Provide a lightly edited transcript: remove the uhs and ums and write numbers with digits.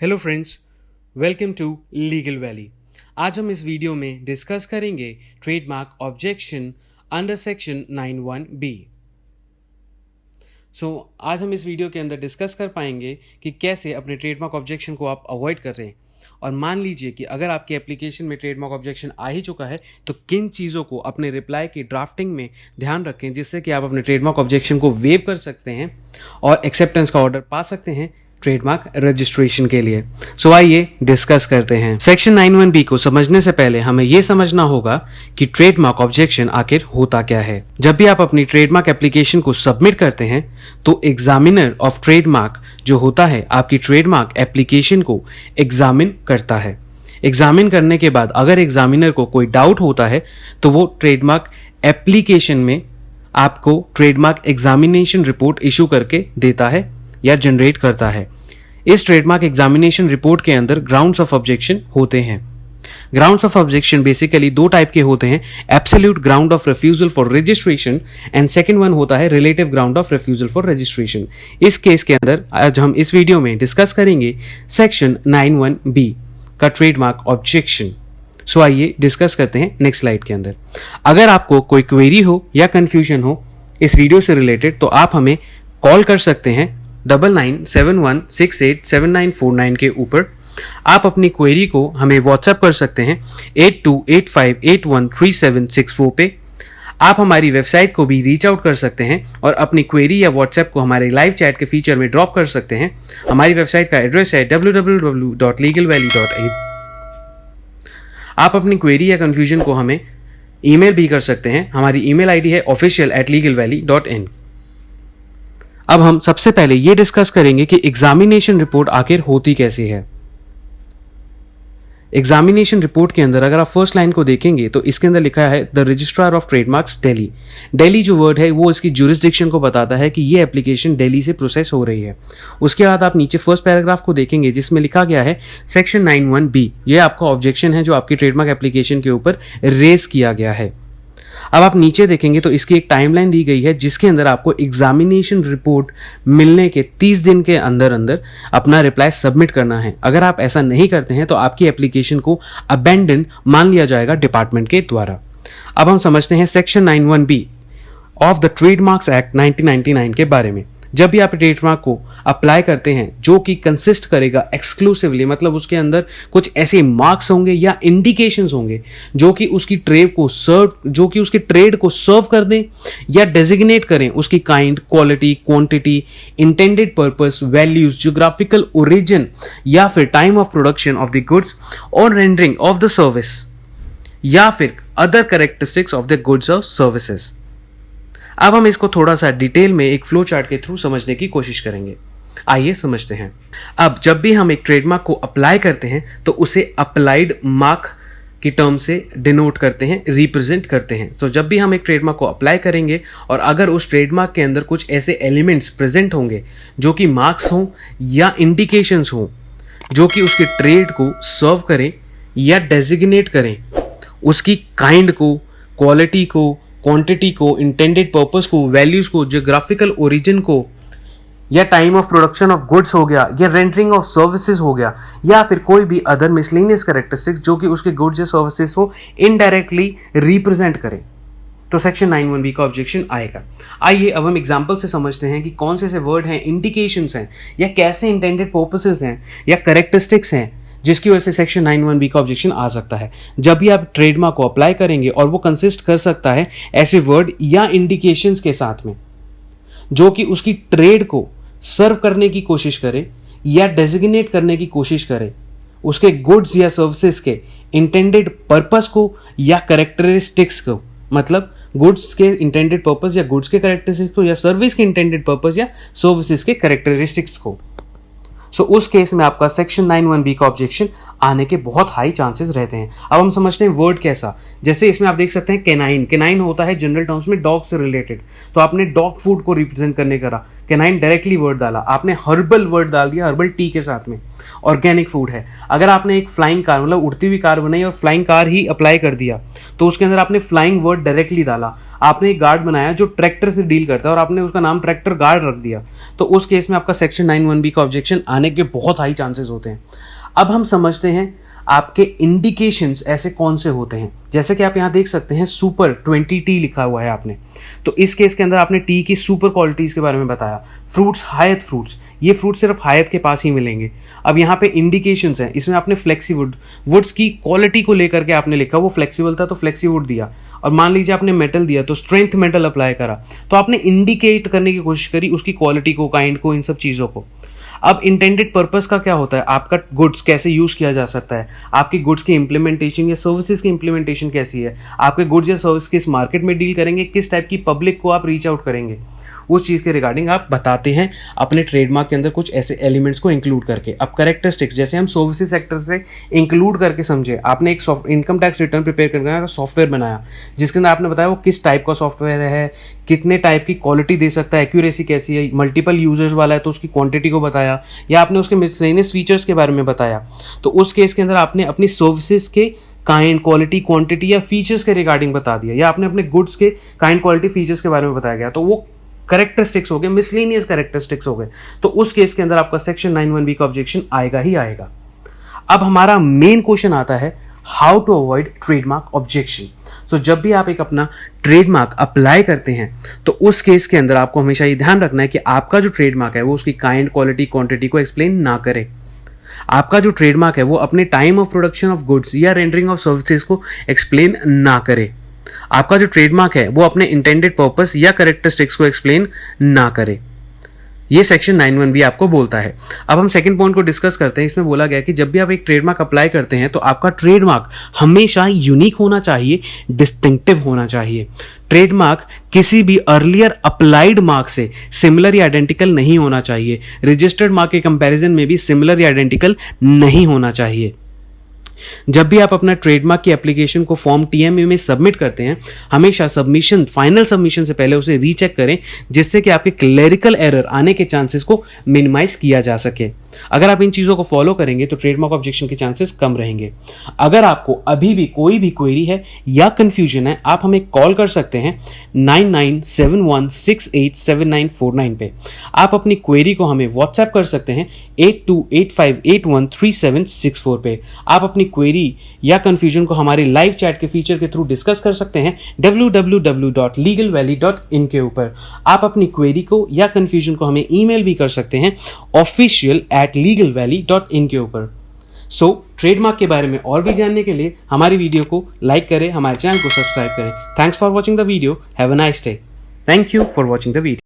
Hello friends, welcome to legal valley. आज हम इस वीडियो में डिस्कस करेंगे trademark objection under section 91B। आज हम इस वीडियो के अंदर डिस्कस कर पाएंगे कि कैसे अपने ट्रेडमार्क ऑब्जेक्शन को आप अवॉइड करें। और मान लीजिए कि अगर आपकी एप्लीकेशन में ट्रेडमार्क ऑब्जेक्शन आ ही चुका है तो किन चीज़ों को अपने रिप्लाई की ड्राफ्टिंग में ध्यान रखें जिससे कि आप अपने ट्रेडमार्क ऑब्जेक्शन को वेव कर सकते हैं और एक्सेप्टेंस का ऑर्डर पा सकते हैं ट्रेडमार्क रजिस्ट्रेशन के लिए। आइए डिस्कस करते हैं। सेक्शन 91B को समझने से पहले हमें यह समझना होगा कि ट्रेडमार्क ऑब्जेक्शन आखिर होता क्या है। जब भी आप अपनी ट्रेडमार्क एप्लीकेशन को सबमिट करते हैं तो एग्जामिनर ऑफ ट्रेडमार्क जो होता है आपकी ट्रेडमार्क एप्लीकेशन को एग्जामिन करता है। एग्जामिन करने के बाद अगर एग्जामिनर को कोई डाउट होता है तो वो ट्रेडमार्क एप्लीकेशन में आपको ट्रेडमार्क एग्जामिनेशन रिपोर्ट इशू करके देता है या जनरेट करता है। इस ट्रेडमार्क एग्जामिनेशन रिपोर्ट के अंदर ग्राउंड्स ऑफ ऑब्जेक्शन होते हैं। ग्राउंड्स ऑफ ऑब्जेक्शन बेसिकली दो टाइप के होते हैं, absolute ground of refusal for registration and second one होता है relative ground of refusal for registration. इस केस के अंदर आज हम इस वीडियो में डिस्कस करेंगे सेक्शन 91B का ट्रेडमार्क ऑब्जेक्शन। आइए डिस्कस करते हैं नेक्स्ट स्लाइड के अंदर। अगर आपको कोई क्वेरी हो या कंफ्यूजन हो इस वीडियो से रिलेटेड तो आप हमें कॉल कर सकते हैं 9971687949 के ऊपर। आप अपनी क्वेरी को हमें व्हाट्सएप कर सकते हैं 8285813764 पे। आप हमारी वेबसाइट को भी रीच आउट कर सकते हैं और अपनी क्वेरी या व्हाट्सएप को हमारे लाइव चैट के फीचर में ड्रॉप कर सकते हैं। हमारी वेबसाइट का एड्रेस है www.legalvalley.in। आप अपनी क्वेरी या कंफ्यूजन को हमें ईमेल भी कर सकते हैं। हमारी ईमेल आईडी है official@legalvalley.in। अब हम सबसे पहले ये डिस्कस करेंगे कि एग्जामिनेशन रिपोर्ट आखिर होती कैसे है। एग्जामिनेशन रिपोर्ट के अंदर अगर आप फर्स्ट लाइन को देखेंगे तो इसके अंदर लिखा है the registrar of trademarks Delhi. Delhi जो वर्ड है वो इसकी ज्यूरिसडिक्शन को बताता है कि ये एप्लीकेशन दिल्ली से प्रोसेस हो रही है। उसके बाद आप नीचे फर्स्ट पैराग्राफ को देखेंगे जिसमें लिखा गया है सेक्शन 91B। ये आपका ऑब्जेक्शन है जो आपकी ट्रेडमार्क एप्लीकेशन के ऊपर रेज किया गया है। अब आप नीचे देखेंगे तो इसकी एक टाइमलाइन दी गई है जिसके अंदर आपको एग्जामिनेशन रिपोर्ट मिलने के 30 दिन के अंदर अंदर अपना रिप्लाई सबमिट करना है। अगर आप ऐसा नहीं करते हैं तो आपकी एप्लीकेशन को अबेंडन मान लिया जाएगा डिपार्टमेंट के द्वारा। अब हम समझते हैं section 91B of the trademarks act 1999 के बारे में। जब भी आप ट्रेडमार्क को अप्लाई करते हैं जो कि कंसिस्ट करेगा एक्सक्लूसिवली, मतलब उसके अंदर कुछ ऐसे मार्क्स होंगे या इंडिकेशंस होंगे जो कि उसकी ट्रेड को सर्व कर दें या डेजिग्नेट करें उसकी kind, quality, quantity, intended purpose, values, geographical origin या फिर time of production of the goods और रेंडरिंग ऑफ द सर्विस या फिर other characteristics of the goods और सर्विसेज। अब हम इसको थोड़ा सा डिटेल में एक फ्लो चार्ट के थ्रू समझने की कोशिश करेंगे। आइए समझते हैं। अब जब भी हम एक ट्रेडमार्क को अप्लाई करते हैं तो उसे अप्लाइड मार्क की टर्म से डिनोट करते हैं, रिप्रेजेंट करते हैं। तो जब भी हम एक ट्रेडमार्क को अप्लाई करेंगे और अगर उस ट्रेडमार्क के अंदर कुछ ऐसे एलिमेंट्स प्रेजेंट होंगे जो कि मार्क्स हों या इंडिकेशंस हों जो कि उसके ट्रेड को सर्व करें या डेजिग्नेट करें, उसकी काइंड को, क्वालिटी को, क्वांटिटी को, इंटेंडेड पर्पस को, वैल्यूज को, ज्योग्राफिकल ओरिजिन को या time of production of goods हो गया या रेंडरिंग ऑफ सर्विसेज हो गया या फिर कोई भी अदर मिसलेनियस कैरेक्टरिस्टिक्स जो कि उसके गुड्स या सर्विसेज को इनडायरेक्टली रिप्रेजेंट करें तो सेक्शन 91B का ऑब्जेक्शन आएगा। आइए अब हम एग्जांपल से समझते हैं कि कौन से वर्ड हैं, इंडिकेशंस हैं या कैसे इंटेंडेड पर्पसेस हैं या कैरेक्टरिस्टिक्स हैं जिसकी वजह से सेक्शन 91B का ऑब्जेक्शन आ सकता है। जब भी आप ट्रेडमार्क को अप्लाई करेंगे और वो कंसिस्ट कर सकता है ऐसे वर्ड या इंडिकेशंस के साथ में जो कि उसकी ट्रेड को सर्व करने की कोशिश करे या डेजिग्नेट करने की कोशिश करे, उसके गुड्स या सर्विसेज के इंटेंडेड पर्पस को या कैरेक्टरिस्टिक्स को, मतलब गुड्स के इंटेंडेड पर्पस या गुड्स के कैरेक्टरिस्टिक्स को या सर्विस के इंटेंडेड पर्पस या सर्विसेज के कैरेक्टरिस्टिक्स को। उस केस में आपका सेक्शन 91B का ऑब्जेक्शन आने के बहुत हाई चांसेस रहते हैं। अब हम समझते हैं वर्ड कैसा। जैसे इसमें आप देख सकते हैं कैनाइन। कैनाइन होता है जनरल टर्म्स में डॉग से रिलेटेड, तो आपने डॉग फूड को रिप्रेजेंट करने करा, कैनाइन डायरेक्टली वर्ड डाला। आपने हर्बल वर्ड डाल दिया, हर्बल टी के साथ में, ऑर्गेनिक फूड है। अगर आपने एक फ्लाइंग कार मतलब उड़ती हुई कार बनाई और फ्लाइंग कार ही अप्लाई कर दिया तो उसके अंदर आपने फ्लाइंग वर्ड डायरेक्टली डाला। आपने एक गार्ड बनाया जो ट्रैक्टर से डील करता है और आपने उसका नाम ट्रैक्टर गार्ड रख दिया, तो उस केस में आपका सेक्शन 91B का ऑब्जेक्शन आने आने के बहुत हाई चांसेस होते हैं। अब हम समझते हैं आपके इंडिकेशंस ऐसे कौन से होते हैं। जैसे कि आप यहाँ देख सकते हैं सुपर 20T लिखा हुआ है आपने, तो इस केस के अंदर आपने टी की सुपर क्वालिटीज के बारे में बताया। फ्रूट्स, हायत फ्रूट्स, ये फ्रूट सिर्फ हायत के पास ही मिलेंगे। अब यहाँ पे इंडिकेशंस हैं, इसमें आपने फ्लेक्सीवुड, वुड्स की क्वालिटी को लेकर के आपने लिखा, वो फ्लेक्सिबल था तो फ्लेक्सीवुड दिया, और मान लीजिए आपने मेटल दिया तो स्ट्रेंथ मेटल अप्लाई करा, तो आपने इंडिकेट करने की कोशिश करी उसकी क्वालिटी को, काइंड को, इन सब चीज़ों को। अब इंटेंडेड पर्पस का क्या होता है, आपका गुड्स कैसे यूज किया जा सकता है, आपकी गुड्स की इंप्लीमेंटेशन या सर्विसेज की इंप्लीमेंटेशन कैसी है, आपके गुड्स या सर्विस किस मार्केट में डील करेंगे, किस टाइप की पब्लिक को आप रीच आउट करेंगे, उस चीज़ के रिगार्डिंग आप बताते हैं अपने ट्रेडमार्क के अंदर कुछ ऐसे एलिमेंट्स को इंक्लूड करके। अब कैरेक्टरिस्टिक्स, जैसे हम सर्विसेज सेक्टर से इंक्लूड करके समझे, आपने एक इनकम टैक्स रिटर्न प्रिपेयर करके सॉफ्टवेयर बनाया जिसके अंदर आपने बताया वो किस टाइप का सॉफ्टवेयर है, कितने टाइप की क्वालिटी दे सकता है, एक्यूरेसी कैसी है, मल्टीपल यूजर्स वाला है तो उसकी क्वांटिटी को बताया, या आपने उसके मिसलेनियस फीचर्स के बारे में बताया। तो उस केस के अंदर आपने अपनी सर्विसेज के काइंड, क्वालिटी, क्वांटिटी या फीचर्स के रिगार्डिंग बता दिया, या आपने अपने गुड्स के काइंड, क्वालिटी, फीचर्स के बारे में बताया गया, तो वो करेक्टरिस्टिक्स हो गए, मिसलेनियस करेक्टरिस्टिक्स हो गए। तो उस केस के अंदर आपका सेक्शन 91B का ऑब्जेक्शन आएगा ही आएगा। अब हमारा मेन क्वेश्चन आता है, how to avoid trademark objection. So जब भी आप एक अपना ट्रेडमार्क अप्लाई करते हैं तो उस केस के अंदर आपको हमेशा ये ध्यान रखना है कि आपका जो ट्रेडमार्क है वो उसकी काइंड, क्वालिटी, क्वांटिटी को एक्सप्लेन ना करे। आपका जो ट्रेडमार्क है वो अपने time of production of goods या रेंडरिंग ऑफ सर्विसेज को एक्सप्लेन ना करे। आपका जो ट्रेडमार्क है वो अपने इंटेंडेड पर्पस या कैरेक्टरिस्टिक्स को एक्सप्लेन ना करे। ये सेक्शन 91B आपको बोलता है। अब हम सेकंड पॉइंट को डिस्कस करते हैं। इसमें बोला गया कि जब भी आप एक ट्रेडमार्क अप्लाई करते हैं तो आपका ट्रेडमार्क हमेशा यूनिक होना चाहिए, डिस्टिंक्टिव होना चाहिए। ट्रेडमार्क किसी भी अर्लियर अप्लाइड मार्क से सिमिलर या आइडेंटिकल नहीं होना चाहिए। रजिस्टर्ड मार्क के कंपैरिजन में भी सिमिलर या आइडेंटिकल नहीं होना चाहिए। जब भी आप अपना ट्रेडमार्क की एप्लीकेशन को फॉर्म TMA में सबमिट करते हैं, हमेशा सबमिशन, फाइनल सबमिशन से पहले उसे रीचेक करें, जिससे कि आपके क्लेरिकल एरर आने के चांसेस को मिनिमाइज किया जा सके। अगर आप इन चीज़ों को फॉलो करेंगे तो ट्रेडमार्क ऑब्जेक्शन के चांसेस कम रहेंगे। अगर आपको अभी भी कोई भी क्वेरी है या कंफ्यूजन है, आप हमें कॉल कर सकते हैं 9971687949 पे। आप अपनी क्वेरी को हमें व्हाट्सएप कर सकते हैं 8285813764 पे। आप अपनी क्वेरी या कंफ्यूजन को हमारे लाइव चैट के फीचर के थ्रू डिस्कस कर सकते हैं www.legalvalley.in के ऊपर। आप अपनी क्वेरी को या कंफ्यूजन को हमें ईमेल भी कर सकते हैं official@legalvalley.in के ऊपर। सो ट्रेडमार्क के बारे में और भी जानने के लिए हमारी वीडियो को लाइक करें, हमारे चैनल को सब्सक्राइब करें। Thanks for watching the video. Have a nice day. Thank you for watching the video.